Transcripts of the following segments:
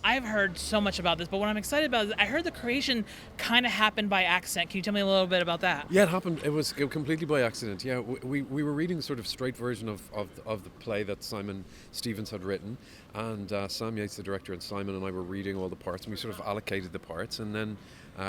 I've heard so much about this, but what I'm excited about is I heard the creation kind of happened by accident. Can you tell me a little bit about that? Yeah, it happened. It completely by accident. Yeah, we were reading sort of straight version of the play that Simon Stevens had written, and Sam Yates, the director, and Simon and I were reading all the parts, and we sort of allocated the parts, and then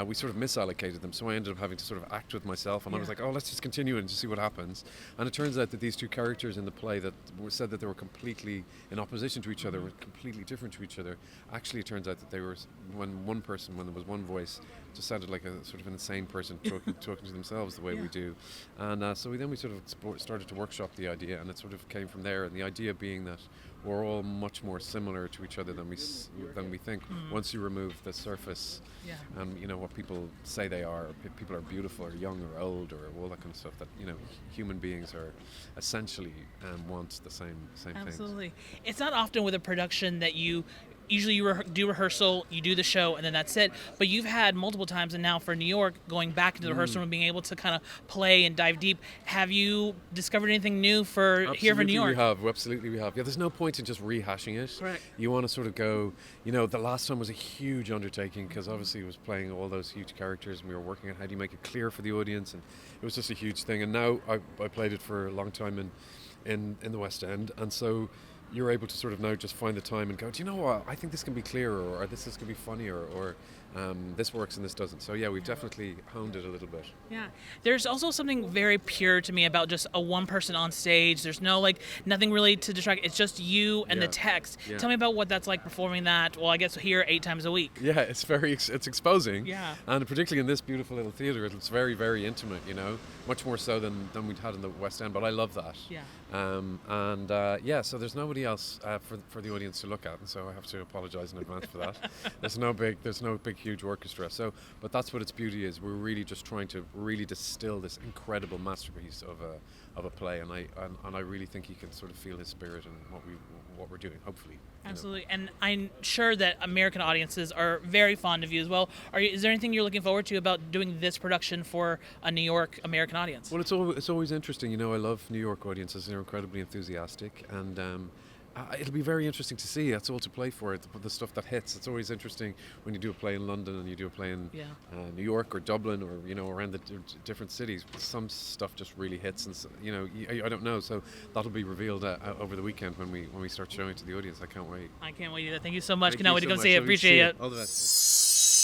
we sort of misallocated them. So I ended up having to sort of act with myself, and I was like, oh, let's just continue and just see what happens. And it turns out that these two characters in the play that said that they were completely in opposition to each other, were completely different to each other. Actually, it turns out that they were when there was one voice, just sounded like a sort of an insane person talking to themselves the way we do. And so we sort of started to workshop the idea, and it sort of came from there. And the idea being that we're all much more similar to each other than we think. Once you remove the surface, you know what people say they are. People are beautiful or young or old or all that kind of stuff. That human beings are essentially want the same things. Absolutely. It's not often with a production that you usually do rehearsal, you do the show, and then that's it. But you've had multiple times, and now for New York, going back into the rehearsal room, being able to kind of play and dive deep. Have you discovered anything new here for New York? Absolutely we have. Yeah, there's no point in just rehashing it. Correct. You want to sort of go, the last time was a huge undertaking because obviously it was playing all those huge characters, and we were working on how do you make it clear for the audience, and it was just a huge thing. And now I played it for a long time in the West End, and so you're able to sort of now just find the time and go, do you know what, I think this can be clearer, or this is going to be funnier, or this works and this doesn't. So yeah, we've definitely honed it a little bit. Yeah. There's also something very pure to me about just a one person on stage. There's nothing really to distract. It's just you and the text. Yeah. Tell me about what that's like performing that, well, I guess here 8 times a week. Yeah, it's exposing. Yeah. And particularly in this beautiful little theatre, it's very, very intimate, much more so than we'd had in the West End, but I love that. Yeah. So there's nobody else for the audience to look at, and so I have to apologise in advance for that. There's no big huge orchestra. So, but that's what its beauty is. We're really just trying to really distill this incredible masterpiece of a play, and I really think you can sort of feel his spirit in what we're doing. Hopefully. Absolutely, and I'm sure that American audiences are very fond of you as well. Is there anything you're looking forward to about doing this production for a New York American audience? Well, it's always interesting. I love New York audiences. They're incredibly enthusiastic, and it'll be very interesting to see. That's all to play for. The stuff that hits. It's always interesting when you do a play in London and you do a play in New York or Dublin or around the different cities. Some stuff just really hits, and I don't know. So that'll be revealed over the weekend when we start showing it to the audience. I can't wait. I can't wait either. Thank you so much. Thank Cannot you wait to so come much. see it. Lovely to Appreciate see it. All the best.